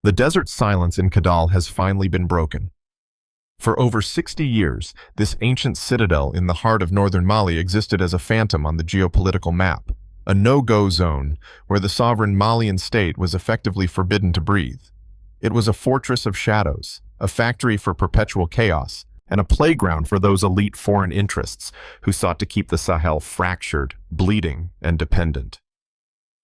The desert silence in Kidal has finally been broken. For over 60 years, this ancient citadel in the heart of northern Mali existed as a phantom on the geopolitical map, a no-go zone where the sovereign Malian state was effectively forbidden to breathe. It was a fortress of shadows, a factory for perpetual chaos, and a playground for those elite foreign interests who sought to keep the Sahel fractured, bleeding, and dependent.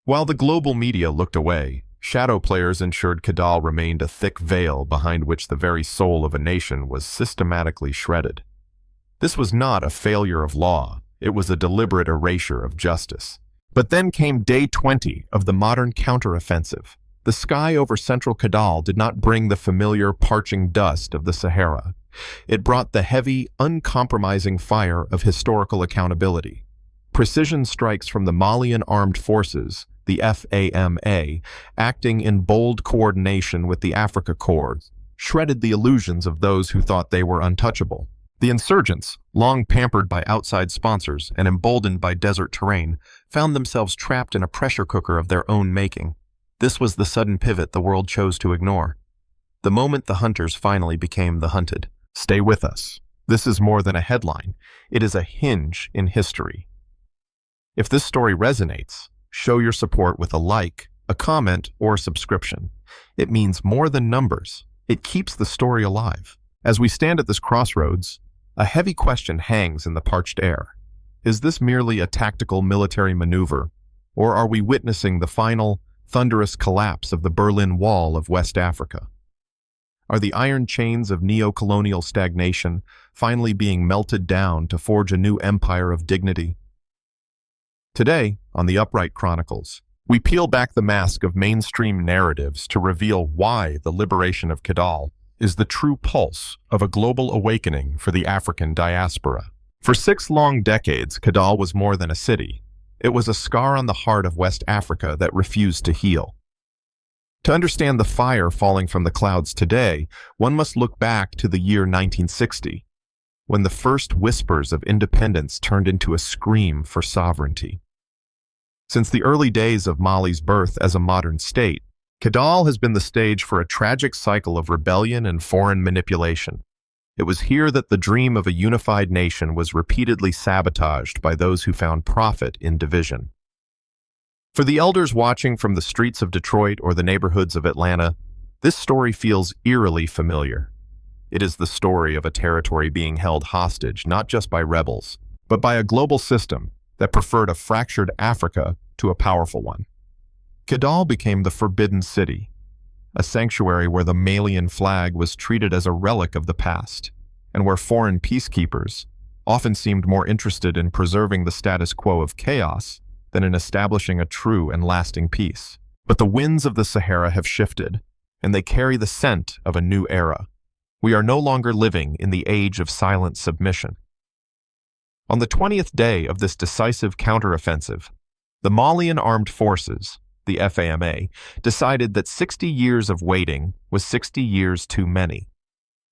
While the global media looked away, shadow players ensured Kidal remained a thick veil behind which the very soul of a nation was systematically shredded. This was not a failure of law, it was a deliberate erasure of justice. But then came day 20 of the modern counteroffensive. The sky over Central Kidal did not bring the familiar parching dust of the Sahara. It brought the heavy, uncompromising fire of historical accountability. Precision strikes from the Malian Armed Forces, the FAMa, acting in bold coordination with the Africa Corps, shredded the illusions of those who thought they were untouchable. The insurgents, long pampered by outside sponsors and emboldened by desert terrain, found themselves trapped in a pressure cooker of their own making. This was the sudden pivot the world chose to ignore. The moment the hunters finally became the hunted. Stay with us. This is more than a headline. It is a hinge in history. If this story resonates, show your support with a like, a comment, or a subscription. It means more than numbers. It keeps the story alive. As we stand at this crossroads, a heavy question hangs in the parched air. Is this merely a tactical military maneuver, or are we witnessing the final, thunderous collapse of the Berlin Wall of West Africa? Are the iron chains of neo-colonial stagnation finally being melted down to forge a new empire of dignity? Today, on the Upright Chronicles, we peel back the mask of mainstream narratives to reveal why the liberation of Kidal is the true pulse of a global awakening for the African diaspora. For 6 long decades, Kidal was more than a city. It was a scar on the heart of West Africa that refused to heal. To understand the fire falling from the clouds today, one must look back to the year 1960, when the first whispers of independence turned into a scream for sovereignty. Since the early days of Mali's birth as a modern state, Kidal has been the stage for a tragic cycle of rebellion and foreign manipulation. It was here that the dream of a unified nation was repeatedly sabotaged by those who found profit in division. For the elders watching from the streets of Detroit or the neighborhoods of Atlanta, this story feels eerily familiar. It is the story of a territory being held hostage not just by rebels, but by a global system that preferred a fractured Africa to a powerful one. Kidal became the Forbidden City, a sanctuary where the Malian flag was treated as a relic of the past, and where foreign peacekeepers often seemed more interested in preserving the status quo of chaos than in establishing a true and lasting peace. But the winds of the Sahara have shifted, and they carry the scent of a new era. We are no longer living in the age of silent submission. On the 20th day of this decisive counteroffensive, the Malian Armed Forces, the FAMa, decided that 60 years of waiting was 60 years too many.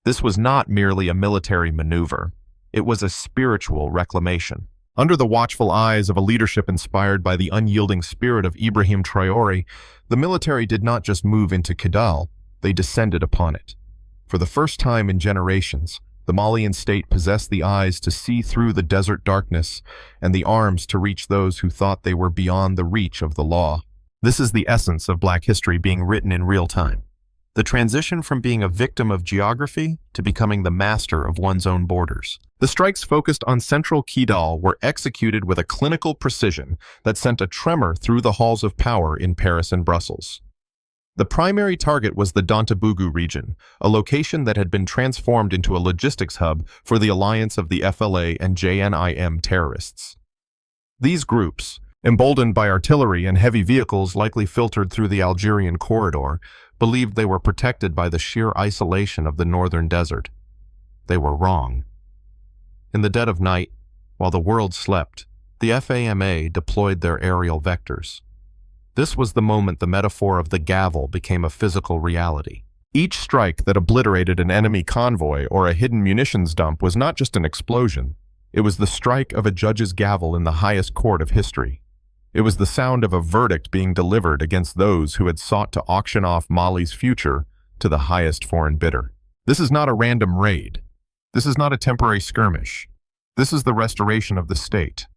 This was not merely a military maneuver. It was a spiritual reclamation. Under the watchful eyes of a leadership inspired by the unyielding spirit of Ibrahim Traore, the military did not just move into Kidal, they descended upon it. For the first time in generations, the Malian state possessed the eyes to see through the desert darkness and the arms to reach those who thought they were beyond the reach of the law. This is the essence of Black history being written in real time. The transition from being a victim of geography to becoming the master of one's own borders. The strikes focused on Central Kidal were executed with a clinical precision that sent a tremor through the halls of power in Paris and Brussels. The primary target was the Dantabougou region, a location that had been transformed into a logistics hub for the alliance of the FLA and JNIM terrorists. These groups, emboldened by artillery and heavy vehicles likely filtered through the Algerian corridor, believed they were protected by the sheer isolation of the northern desert. They were wrong. In the dead of night, while the world slept, the FAMa deployed their aerial vectors. This was the moment the metaphor of the gavel became a physical reality. Each strike that obliterated an enemy convoy or a hidden munitions dump was not just an explosion. It was the strike of a judge's gavel in the highest court of history. It was the sound of a verdict being delivered against those who had sought to auction off Mali's future to the highest foreign bidder. This is not a random raid. This is not a temporary skirmish. This is the restoration of the state.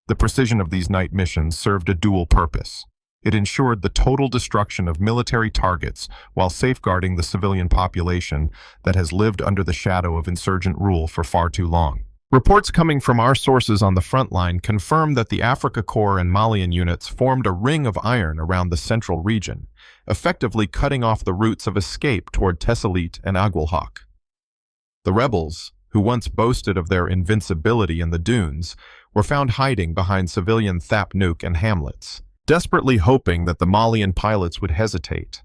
The precision of these night missions served a dual purpose. It ensured the total destruction of military targets while safeguarding the civilian population that has lived under the shadow of insurgent rule for far too long. Reports coming from our sources on the front line confirm that the Africa Corps and Malian units formed a ring of iron around the central region, effectively cutting off the routes of escape toward Tessalit and Aguelhok. The rebels, who once boasted of their invincibility in the dunes, were found hiding behind civilian Thapnuk and hamlets, desperately hoping that the Malian pilots would hesitate.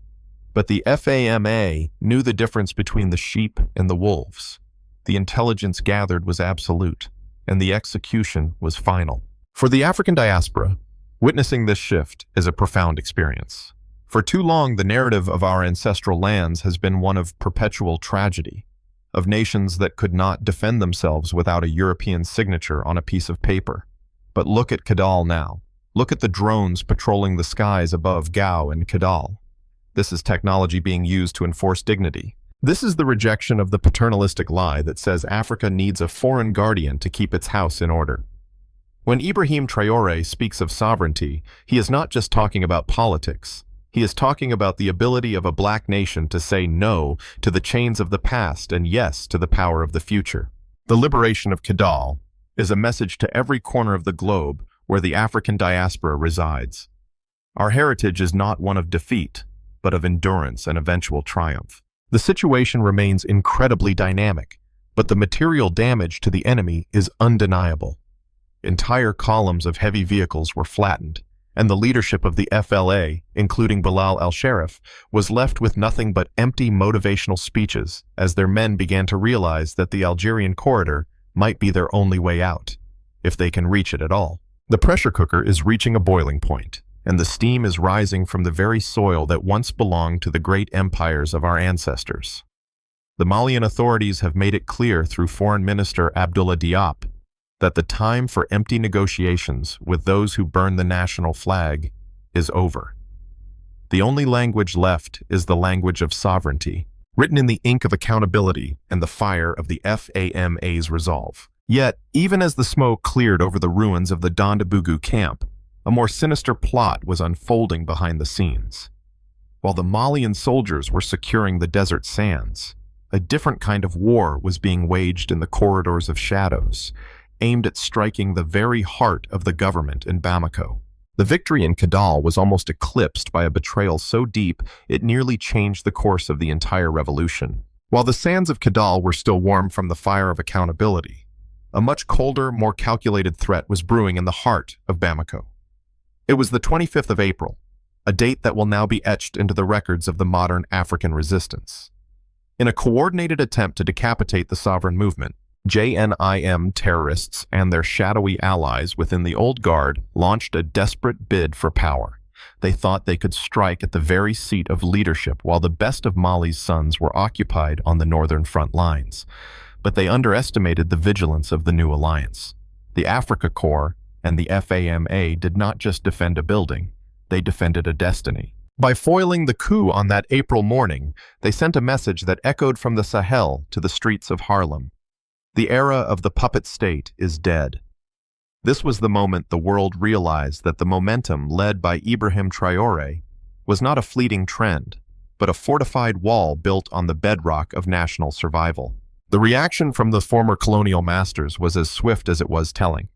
But the FAMA knew the difference between the sheep and the wolves. The intelligence gathered was absolute, and the execution was final. For the African diaspora, witnessing this shift is a profound experience. For too long, the narrative of our ancestral lands has been one of perpetual tragedy, of nations that could not defend themselves without a European signature on a piece of paper. But look at Kidal now. Look at the drones patrolling the skies above Gao and Kidal. This is technology being used to enforce dignity. This is the rejection of the paternalistic lie that says Africa needs a foreign guardian to keep its house in order. When Ibrahim Traore speaks of sovereignty, he is not just talking about politics. He is talking about the ability of a black nation to say no to the chains of the past and yes to the power of the future. The liberation of Kidal is a message to every corner of the globe where the African diaspora resides. Our heritage is not one of defeat, but of endurance and eventual triumph. The situation remains incredibly dynamic, but the material damage to the enemy is undeniable. Entire columns of heavy vehicles were flattened, and the leadership of the FLA, including Bilal al-Sharif, was left with nothing but empty motivational speeches as their men began to realize that the Algerian corridor might be their only way out, if they can reach it at all. The pressure cooker is reaching a boiling point, and the steam is rising from the very soil that once belonged to the great empires of our ancestors. The Malian authorities have made it clear through Foreign Minister Abdullah Diop that the time for empty negotiations with those who burn the national flag is over. The only language left is the language of sovereignty, written in the ink of accountability and the fire of the FAMA's resolve. Yet, even as the smoke cleared over the ruins of the Dandabugu camp, a more sinister plot was unfolding behind the scenes. While the Malian soldiers were securing the desert sands, a different kind of war was being waged in the corridors of shadows, aimed at striking the very heart of the government in Bamako. The victory in Kidal was almost eclipsed by a betrayal so deep it nearly changed the course of the entire revolution. While the sands of Kidal were still warm from the fire of accountability, a much colder, more calculated threat was brewing in the heart of Bamako. It was the 25th of April, a date that will now be etched into the records of the modern African resistance. In a coordinated attempt to decapitate the sovereign movement, JNIM terrorists and their shadowy allies within the old guard launched a desperate bid for power. They thought they could strike at the very seat of leadership while the best of Mali's sons were occupied on the northern front lines. But they underestimated the vigilance of the new alliance. The Africa Corps and the FAMA did not just defend a building, they defended a destiny. By foiling the coup on that April morning, they sent a message that echoed from the Sahel to the streets of Harlem. The era of the puppet state is dead. This was the moment the world realized that the momentum led by Ibrahim Traore was not a fleeting trend, but a fortified wall built on the bedrock of national survival. The reaction from the former colonial masters was as swift as it was telling.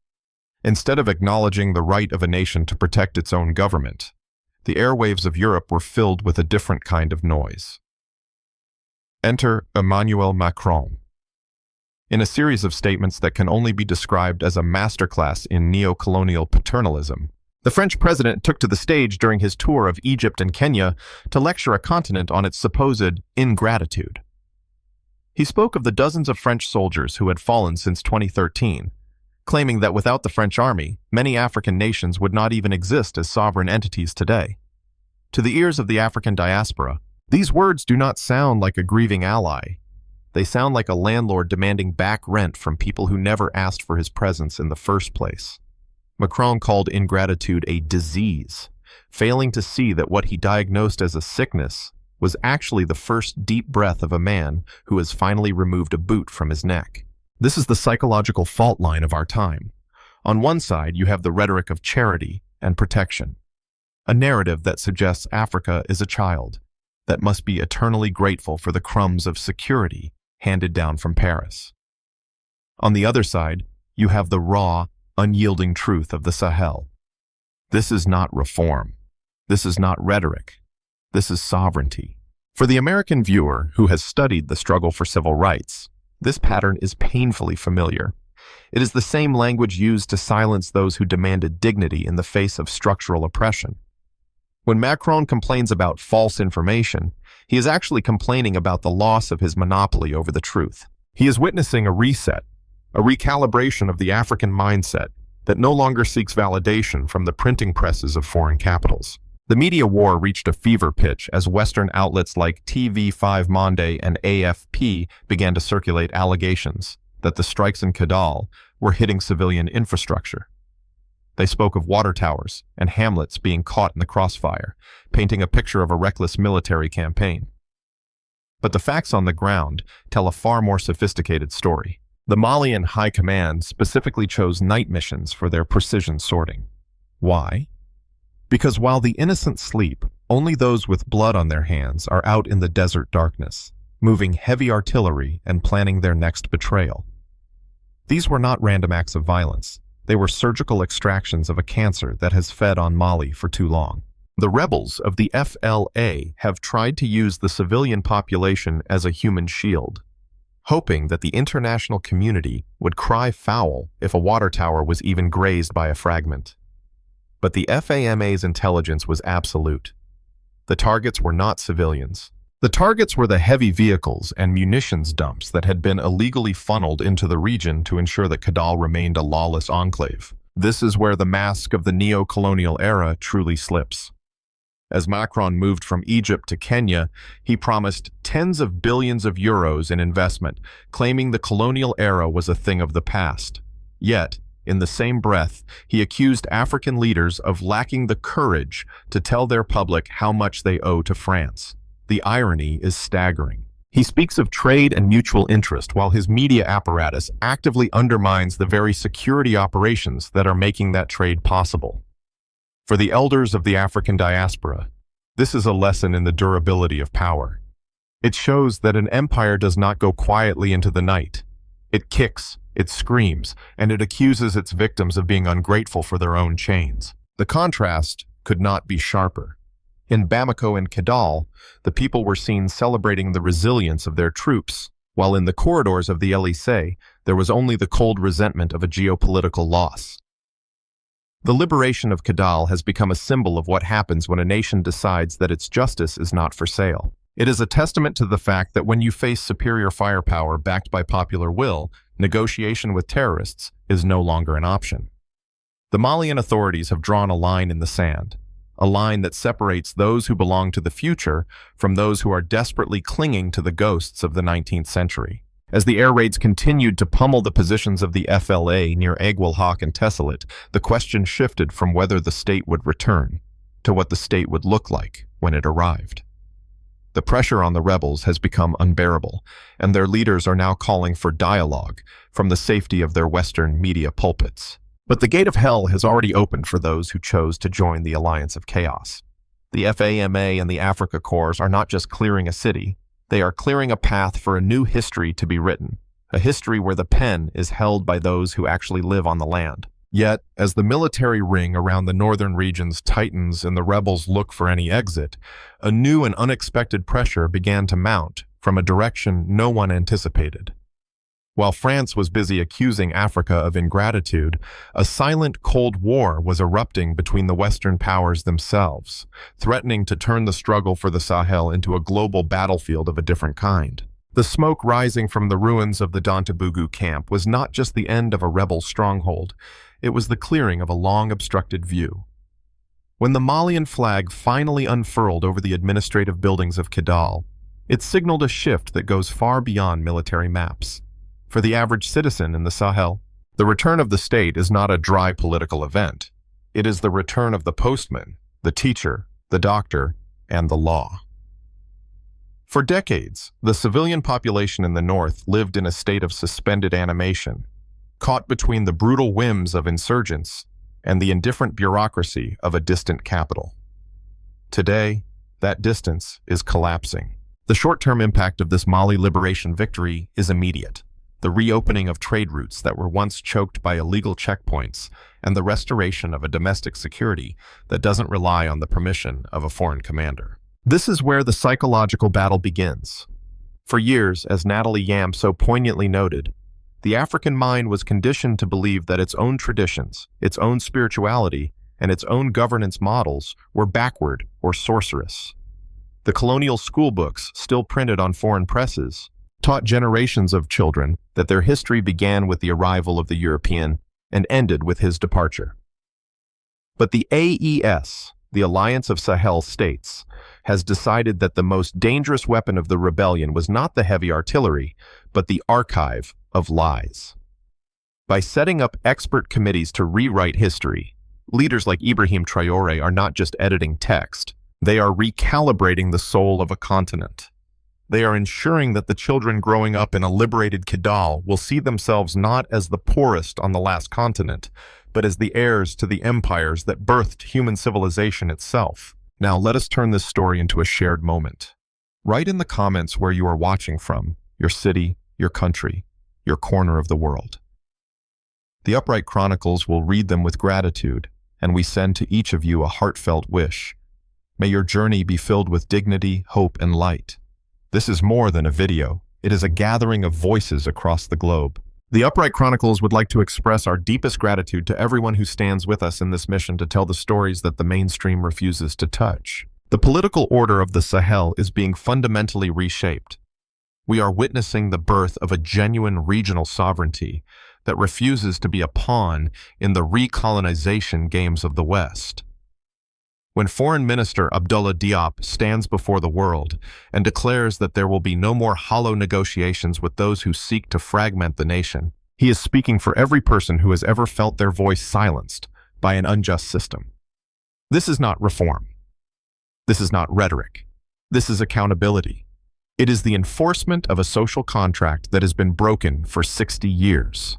Instead of acknowledging the right of a nation to protect its own government, the airwaves of Europe were filled with a different kind of noise. Enter Emmanuel Macron. In a series of statements that can only be described as a masterclass in neo-colonial paternalism, the French president took to the stage during his tour of Egypt and Kenya to lecture a continent on its supposed ingratitude. He spoke of the dozens of French soldiers who had fallen since 2013, claiming that without the French army, many African nations would not even exist as sovereign entities today. To the ears of the African diaspora, these words do not sound like a grieving ally. They sound like a landlord demanding back rent from people who never asked for his presence in the first place. Macron called ingratitude a disease, failing to see that what he diagnosed as a sickness was actually the first deep breath of a man who has finally removed a boot from his neck. This is the psychological fault line of our time. On one side, you have the rhetoric of charity and protection, a narrative that suggests Africa is a child that must be eternally grateful for the crumbs of security handed down from Paris. On the other side, you have the raw, unyielding truth of the Sahel. This is not reform. This is not rhetoric. This is sovereignty. For the American viewer who has studied the struggle for civil rights, this pattern is painfully familiar. It is the same language used to silence those who demanded dignity in the face of structural oppression. When Macron complains about false information, he is actually complaining about the loss of his monopoly over the truth. He is witnessing a reset, a recalibration of the African mindset that no longer seeks validation from the printing presses of foreign capitals. The media war reached a fever pitch as Western outlets like TV5 Monde and AFP began to circulate allegations that the strikes in Kidal were hitting civilian infrastructure. They spoke of water towers and hamlets being caught in the crossfire, painting a picture of a reckless military campaign. But the facts on the ground tell a far more sophisticated story. The Malian High Command specifically chose night missions for their precision sorting. Why? Because while the innocent sleep, only those with blood on their hands are out in the desert darkness, moving heavy artillery and planning their next betrayal. These were not random acts of violence. They were surgical extractions of a cancer that has fed on Mali for too long. The rebels of the FLA have tried to use the civilian population as a human shield, hoping that the international community would cry foul if a water tower was even grazed by a fragment. But the FAMA's intelligence was absolute. The targets were not civilians. The targets were the heavy vehicles and munitions dumps that had been illegally funneled into the region to ensure that Kidal remained a lawless enclave. This is where the mask of the neo-colonial era truly slips. As Macron moved from Egypt to Kenya, he promised tens of billions of euros in investment, claiming the colonial era was a thing of the past. Yet, in the same breath, he accused African leaders of lacking the courage to tell their public how much they owe to France. The irony is staggering. He speaks of trade and mutual interest while his media apparatus actively undermines the very security operations that are making that trade possible. For the elders of the African Diaspora, this is a lesson in the durability of power. It shows that an empire does not go quietly into the night. It kicks, it screams, and it accuses its victims of being ungrateful for their own chains. The contrast could not be sharper. In Bamako and Kidal, the people were seen celebrating the resilience of their troops, while in the corridors of the Élysée, there was only the cold resentment of a geopolitical loss. The liberation of Kidal has become a symbol of what happens when a nation decides that its justice is not for sale. It is a testament to the fact that when you face superior firepower backed by popular will, negotiation with terrorists is no longer an option. The Malian authorities have drawn a line in the sand, a line that separates those who belong to the future from those who are desperately clinging to the ghosts of the 19th century. As the air raids continued to pummel the positions of the FLA near Aiguelhawk and Tesselit, the question shifted from whether the state would return to what the state would look like when it arrived. The pressure on the rebels has become unbearable, and their leaders are now calling for dialogue from the safety of their Western media pulpits. But the gate of hell has already opened for those who chose to join the Alliance of Chaos. The FAMA and the Africa Corps are not just clearing a city, they are clearing a path for a new history to be written, a history where the pen is held by those who actually live on the land. Yet, as the military ring around the northern regions tightens and the rebels look for any exit, a new and unexpected pressure began to mount from a direction no one anticipated. While France was busy accusing Africa of ingratitude, a silent Cold War was erupting between the Western powers themselves, threatening to turn the struggle for the Sahel into a global battlefield of a different kind. The smoke rising from the ruins of the Dantabougou camp was not just the end of a rebel stronghold, it was the clearing of a long obstructed view. When the Malian flag finally unfurled over the administrative buildings of Kidal, it signaled a shift that goes far beyond military maps. For the average citizen in the Sahel, The return of the state is not a dry political event. It is the return of the postman, the teacher, the doctor, and the law. For decades, the civilian population in the north lived in a state of suspended animation, caught between the brutal whims of insurgents and the indifferent bureaucracy of a distant capital. Today, that distance is collapsing. The short-term impact of this Mali liberation victory is immediate. The reopening of trade routes that were once choked by illegal checkpoints, and the restoration of a domestic security that doesn't rely on the permission of a foreign commander. This is where the psychological battle begins. For years, as Natalie Yam so poignantly noted, the African mind was conditioned to believe that its own traditions, its own spirituality, and its own governance models were backward or sorcerous. The colonial schoolbooks, still printed on foreign presses, taught generations of children that their history began with the arrival of the European and ended with his departure. But the AES, the Alliance of Sahel States, has decided that the most dangerous weapon of the rebellion was not the heavy artillery, but the archive of lies. By setting up expert committees to rewrite history, leaders like Ibrahim Traore are not just editing text, they are recalibrating the soul of a continent. They are ensuring that the children growing up in a liberated Kidal will see themselves not as the poorest on the last continent, but as the heirs to the empires that birthed human civilization itself. Now let us turn this story into a shared moment. Write in the comments where you are watching from, your city, your country, your corner of the world. The Upright Chronicles will read them with gratitude, and we send to each of you a heartfelt wish. May your journey be filled with dignity, hope, and light. This is more than a video. It is a gathering of voices across the globe. The Upright Chronicles would like to express our deepest gratitude to everyone who stands with us in this mission to tell the stories that the mainstream refuses to touch. The political order of the Sahel is being fundamentally reshaped. We are witnessing the birth of a genuine regional sovereignty that refuses to be a pawn in the recolonization games of the West. When Foreign Minister Abdullah Diop stands before the world and declares that there will be no more hollow negotiations with those who seek to fragment the nation, he is speaking for every person who has ever felt their voice silenced by an unjust system. This is not reform. This is not rhetoric. This is accountability. It is the enforcement of a social contract that has been broken for 60 years.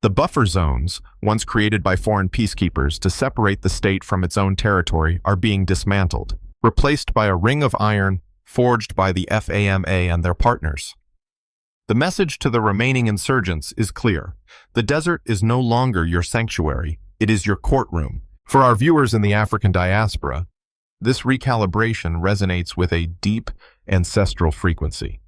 The buffer zones, once created by foreign peacekeepers to separate the state from its own territory, are being dismantled, replaced by a ring of iron forged by the FAMa and their partners. The message to the remaining insurgents is clear. The desert is no longer your sanctuary, it is your courtroom. For our viewers in the African diaspora, this recalibration resonates with a deep, ancestral frequency.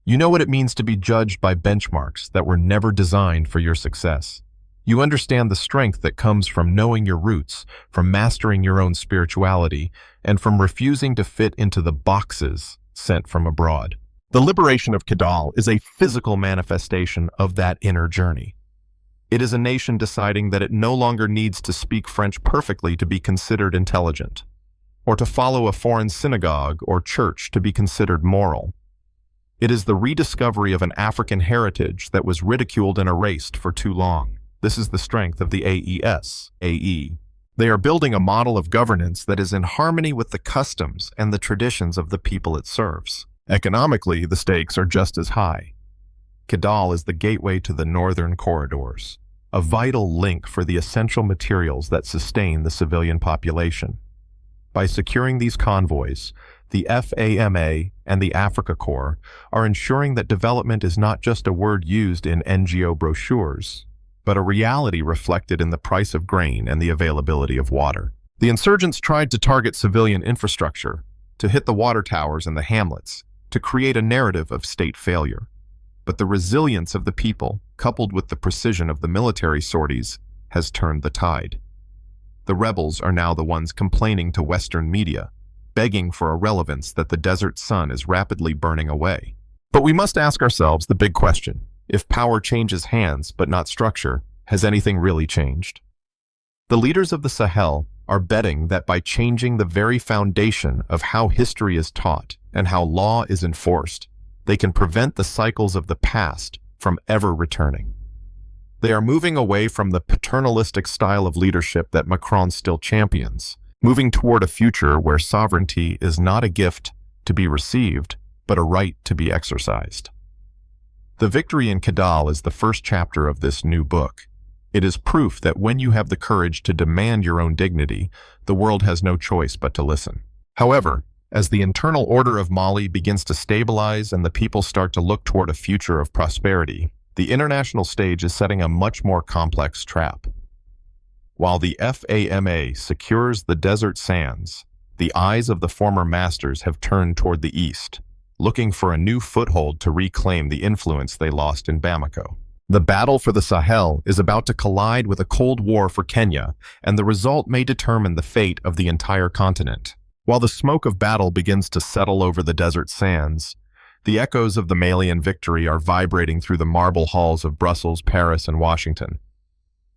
You know what it means to be judged by benchmarks that were never designed for your success. You understand the strength that comes from knowing your roots, from mastering your own spirituality, and from refusing to fit into the boxes sent from abroad. The liberation of Kidal is a physical manifestation of that inner journey. It is a nation deciding that it no longer needs to speak French perfectly to be considered intelligent, or to follow a foreign synagogue or church to be considered moral. It is the rediscovery of an African heritage that was ridiculed and erased for too long. This is the strength of the AES, AE. They are building a model of governance that is in harmony with the customs and the traditions of the people it serves. Economically, the stakes are just as high. Kidal is the gateway to the northern corridors, a vital link for the essential materials that sustain the civilian population. By securing these convoys, the FAMa and the Africa Corps are ensuring that development is not just a word used in NGO brochures, but a reality reflected in the price of grain and the availability of water. The insurgents tried to target civilian infrastructure, to hit the water towers and the hamlets, to create a narrative of state failure. But the resilience of the people, coupled with the precision of the military sorties, has turned the tide. The rebels are now the ones complaining to Western media, begging for a relevance that the desert sun is rapidly burning away. But we must ask ourselves the big question. If power changes hands but not structure, has anything really changed? The leaders of the Sahel are betting that by changing the very foundation of how history is taught and how law is enforced, they can prevent the cycles of the past from ever returning. They are moving away from the paternalistic style of leadership that Macron still champions, moving toward a future where sovereignty is not a gift to be received, but a right to be exercised. The victory in Kidal is the first chapter of this new book. It is proof that when you have the courage to demand your own dignity, the world has no choice but to listen. However, as the internal order of Mali begins to stabilize and the people start to look toward a future of prosperity, the international stage is setting a much more complex trap. While the FAMA secures the desert sands, the eyes of the former masters have turned toward the east, looking for a new foothold to reclaim the influence they lost in Bamako. The battle for the Sahel is about to collide with a Cold War for Kenya, and the result may determine the fate of the entire continent. While the smoke of battle begins to settle over the desert sands, the echoes of the Malian victory are vibrating through the marble halls of Brussels, Paris, and Washington.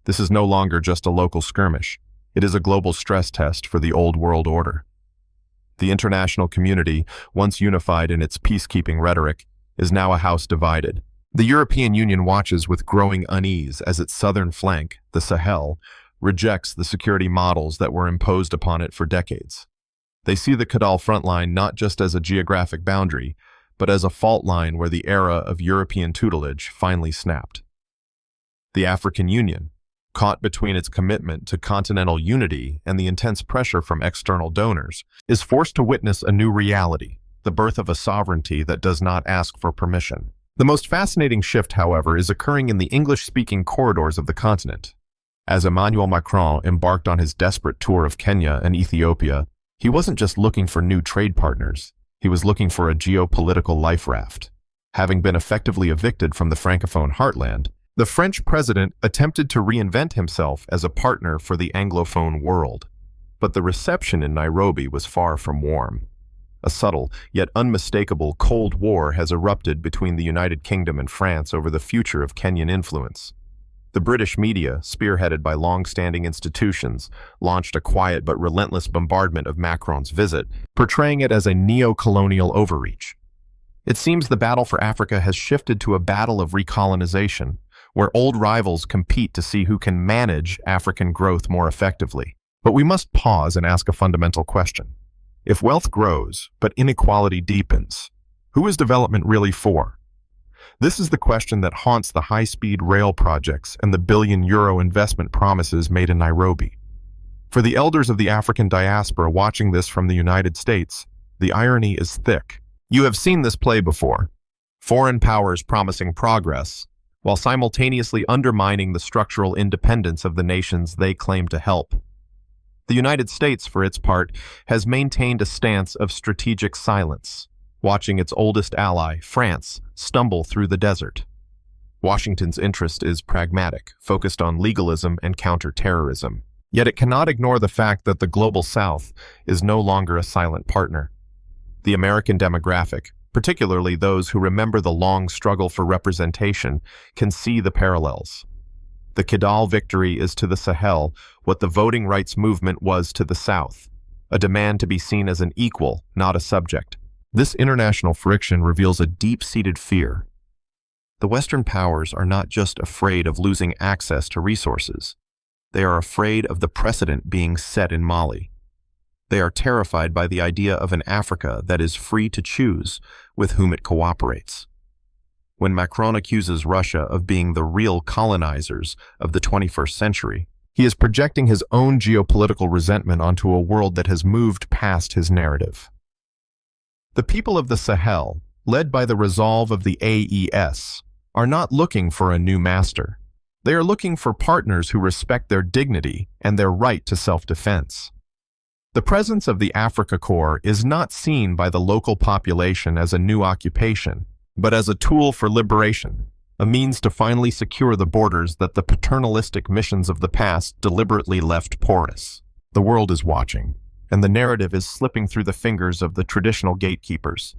This is no longer just a local skirmish. It is a global stress test for the old world order. The international community, once unified in its peacekeeping rhetoric, is now a house divided. The European Union watches with growing unease as its southern flank, the Sahel, rejects the security models that were imposed upon it for decades. They see the Kidal frontline not just as a geographic boundary, but as a fault line where the era of European tutelage finally snapped. The African Union, caught between its commitment to continental unity and the intense pressure from external donors, is forced to witness a new reality, the birth of a sovereignty that does not ask for permission. The most fascinating shift, however, is occurring in the English-speaking corridors of the continent. As Emmanuel Macron embarked on his desperate tour of Kenya and Ethiopia, he wasn't just looking for new trade partners. He was looking for a geopolitical life raft. Having been effectively evicted from the Francophone heartland, the French president attempted to reinvent himself as a partner for the Anglophone world. But the reception in Nairobi was far from warm. A subtle, yet unmistakable Cold War has erupted between the United Kingdom and France over the future of Kenyan influence. The British media, spearheaded by long-standing institutions, launched a quiet but relentless bombardment of Macron's visit, portraying it as a neo-colonial overreach. It seems the battle for Africa has shifted to a battle of recolonization, where old rivals compete to see who can manage African growth more effectively. But we must pause and ask a fundamental question. If wealth grows, but inequality deepens, who is development really for? This is the question that haunts the high-speed rail projects and the billion-euro investment promises made in Nairobi. For the elders of the African diaspora watching this from the United States, the irony is thick. You have seen this play before. Foreign powers promising progress, while simultaneously undermining the structural independence of the nations they claim to help. The United States, for its part, has maintained a stance of strategic silence, watching its oldest ally, France, stumble through the desert. Washington's interest is pragmatic, focused on legalism and counter-terrorism. Yet it cannot ignore the fact that the global South is no longer a silent partner. The American demographic, particularly those who remember the long struggle for representation, can see the parallels. The Kidal victory is to the Sahel what the voting rights movement was to the South, a demand to be seen as an equal, not a subject. This international friction reveals a deep-seated fear. The Western powers are not just afraid of losing access to resources. They are afraid of the precedent being set in Mali. They are terrified by the idea of an Africa that is free to choose with whom it cooperates. When Macron accuses Russia of being the real colonizers of the 21st century, he is projecting his own geopolitical resentment onto a world that has moved past his narrative. The people of the Sahel, led by the resolve of the AES, are not looking for a new master. They are looking for partners who respect their dignity and their right to self-defense. The presence of the Africa Corps is not seen by the local population as a new occupation, but as a tool for liberation, a means to finally secure the borders that the paternalistic missions of the past deliberately left porous. The world is watching, and the narrative is slipping through the fingers of the traditional gatekeepers.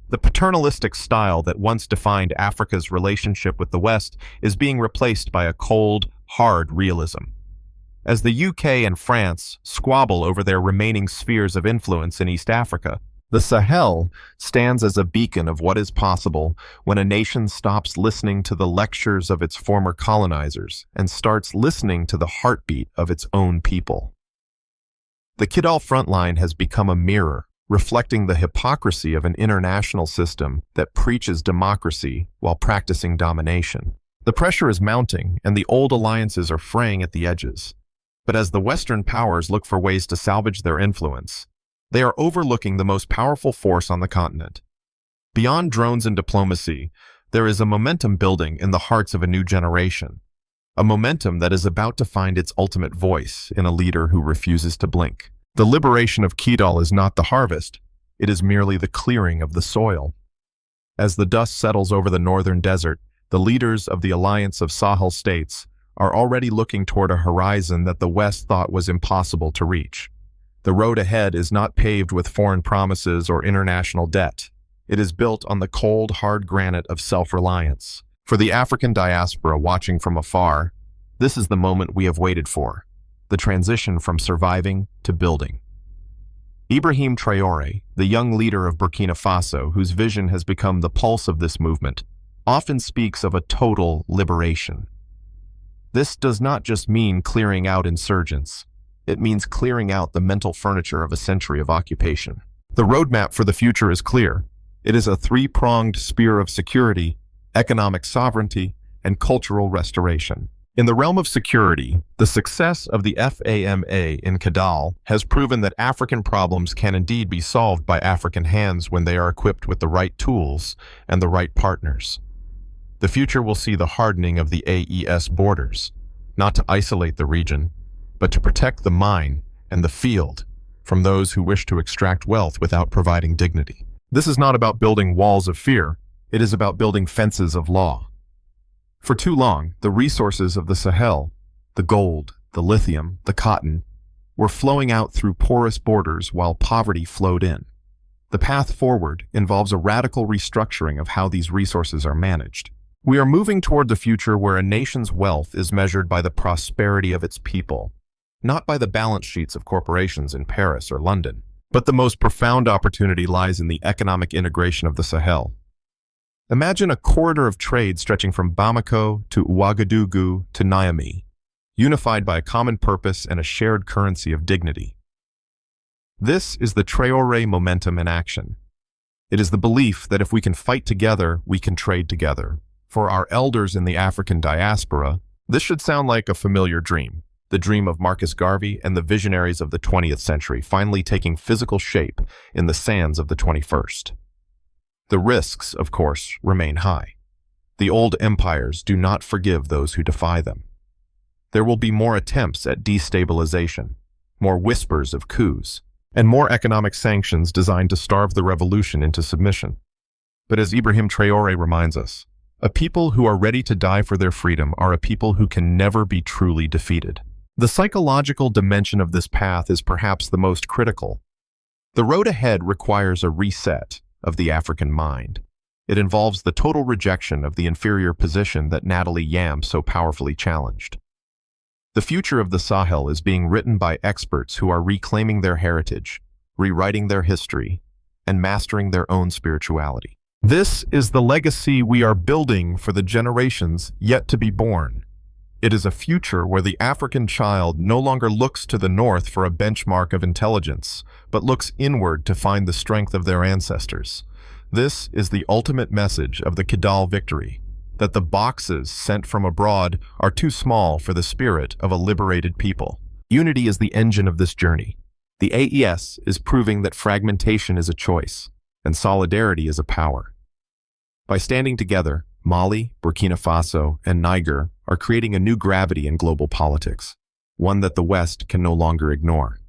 The paternalistic style that once defined Africa's relationship with the West is being replaced by a cold, hard realism. As the UK and France squabble over their remaining spheres of influence in East Africa, The Sahel stands as a beacon of what is possible when a nation stops listening to the lectures of its former colonizers and starts listening to the heartbeat of its own people. The Kidal frontline has become a mirror, reflecting the hypocrisy of an international system that preaches democracy while practicing domination. The pressure is mounting, and the old alliances are fraying at the edges. But as the Western powers look for ways to salvage their influence, they are overlooking the most powerful force on the continent. Beyond drones and diplomacy, there is a momentum building in the hearts of a new generation. A momentum that is about to find its ultimate voice in a leader who refuses to blink. The liberation of Kidal is not the harvest, it is merely the clearing of the soil. As the dust settles over the northern desert, the leaders of the Alliance of Sahel states are already looking toward a horizon that the West thought was impossible to reach. The road ahead is not paved with foreign promises or international debt. It is built on the cold, hard granite of self-reliance. For the African diaspora watching from afar, this is the moment we have waited for, the transition from surviving to building. Ibrahim Traore, the young leader of Burkina Faso, whose vision has become the pulse of this movement, often speaks of a total liberation. This does not just mean clearing out insurgents. It means clearing out the mental furniture of a century of occupation. The roadmap for the future is clear. It is a three-pronged spear of security, economic sovereignty, and cultural restoration. In the realm of security, the success of the FAMa in Kidal has proven that African problems can indeed be solved by African hands when they are equipped with the right tools and the right partners. The future will see the hardening of the AES borders, not to isolate the region, but to protect the mine and the field from those who wish to extract wealth without providing dignity. This is not about building walls of fear, it is about building fences of law. For too long, the resources of the Sahel, the gold, the lithium, the cotton, were flowing out through porous borders while poverty flowed in. The path forward involves a radical restructuring of how these resources are managed. We are moving toward the future where a nation's wealth is measured by the prosperity of its people, not by the balance sheets of corporations in Paris or London. But the most profound opportunity lies in the economic integration of the Sahel. Imagine a corridor of trade stretching from Bamako to Ouagadougou to Niamey, unified by a common purpose and a shared currency of dignity. This is the Traore momentum in action. It is the belief that if we can fight together, we can trade together. For our elders in the African diaspora, this should sound like a familiar dream. The dream of Marcus Garvey and the visionaries of the 20th century finally taking physical shape in the sands of the 21st. The risks, of course, remain high. The old empires do not forgive those who defy them. There will be more attempts at destabilization, more whispers of coups, and more economic sanctions designed to starve the revolution into submission. But as Ibrahim Traore reminds us, a people who are ready to die for their freedom are a people who can never be truly defeated. The psychological dimension of this path is perhaps the most critical. The road ahead requires a reset of the African mind. It involves the total rejection of the inferior position that Natalie Yam so powerfully challenged. The future of the Sahel is being written by experts who are reclaiming their heritage, rewriting their history, and mastering their own spirituality. This is the legacy we are building for the generations yet to be born. It is a future where the African child no longer looks to the north for a benchmark of intelligence, but looks inward to find the strength of their ancestors. This is the ultimate message of the Kidal victory, that the boxes sent from abroad are too small for the spirit of a liberated people. Unity is the engine of this journey. The AES is proving that fragmentation is a choice, and solidarity is a power. By standing together, Mali, Burkina Faso, and Niger are creating a new gravity in global politics, one that the West can no longer ignore.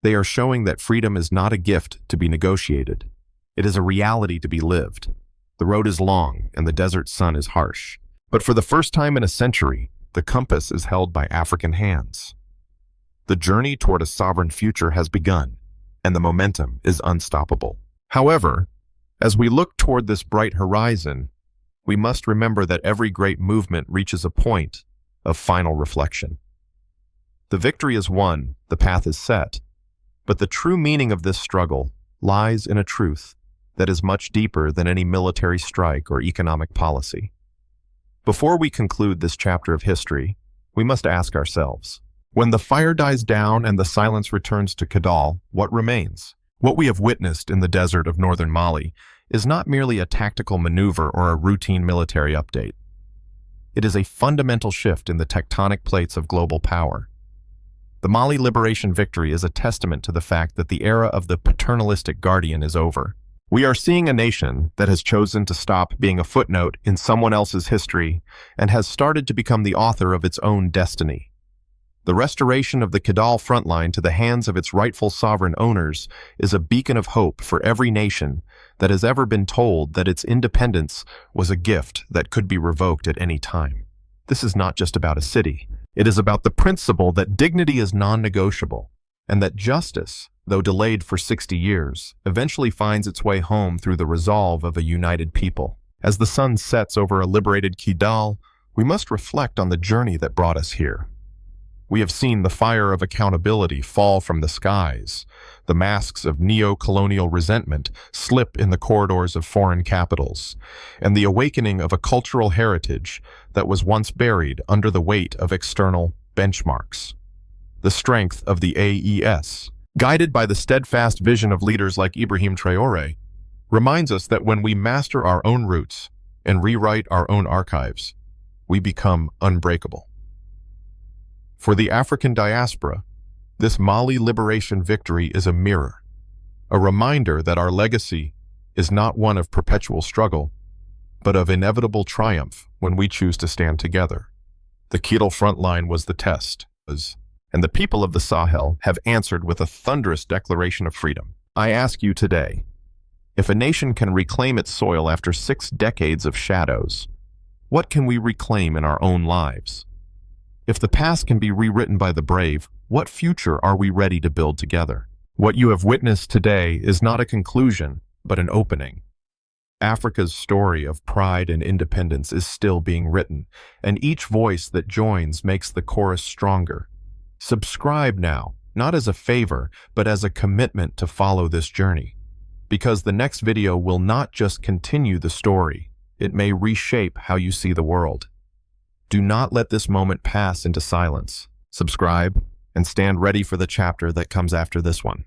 They are showing that freedom is not a gift to be negotiated. It is a reality to be lived. The road is long and the desert sun is harsh. But for the first time in a century, the compass is held by African hands. The journey toward a sovereign future has begun, and the momentum is unstoppable. However, as we look toward this bright horizon, we must remember that every great movement reaches a point of final reflection. The victory is won, the path is set, but the true meaning of this struggle lies in a truth that is much deeper than any military strike or economic policy. Before we conclude this chapter of history, we must ask ourselves, when the fire dies down and the silence returns to Kidal, what remains? What we have witnessed in the desert of northern Mali is not merely a tactical maneuver or a routine military update. It is a fundamental shift in the tectonic plates of global power. The Mali liberation victory is a testament to the fact that the era of the paternalistic guardian is over. We are seeing a nation that has chosen to stop being a footnote in someone else's history and has started to become the author of its own destiny. The restoration of the Kidal frontline to the hands of its rightful sovereign owners is a beacon of hope for every nation that has ever been told that its independence was a gift that could be revoked at any time. This is not just about a city. It is about the principle that dignity is non-negotiable, and that justice, though delayed for 60 years, eventually finds its way home through the resolve of a united people. As the sun sets over a liberated Kidal, we must reflect on the journey that brought us here. We have seen the fire of accountability fall from the skies, the masks of neo-colonial resentment slip in the corridors of foreign capitals, and the awakening of a cultural heritage that was once buried under the weight of external benchmarks. The strength of the AES, guided by the steadfast vision of leaders like Ibrahim Traore, reminds us that when we master our own roots and rewrite our own archives, we become unbreakable. For the African diaspora, this Mali liberation victory is a mirror, a reminder that our legacy is not one of perpetual struggle, but of inevitable triumph when we choose to stand together. The Kidal frontline was the test, and the people of the Sahel have answered with a thunderous declaration of freedom. I ask you today, if a nation can reclaim its soil after 6 decades of shadows, what can we reclaim in our own lives? If the past can be rewritten by the brave, what future are we ready to build together? What you have witnessed today is not a conclusion, but an opening. Africa's story of pride and independence is still being written, and each voice that joins makes the chorus stronger. Subscribe now, not as a favor, but as a commitment to follow this journey. Because the next video will not just continue the story, it may reshape how you see the world. Do not let this moment pass into silence. Subscribe and stand ready for the chapter that comes after this one.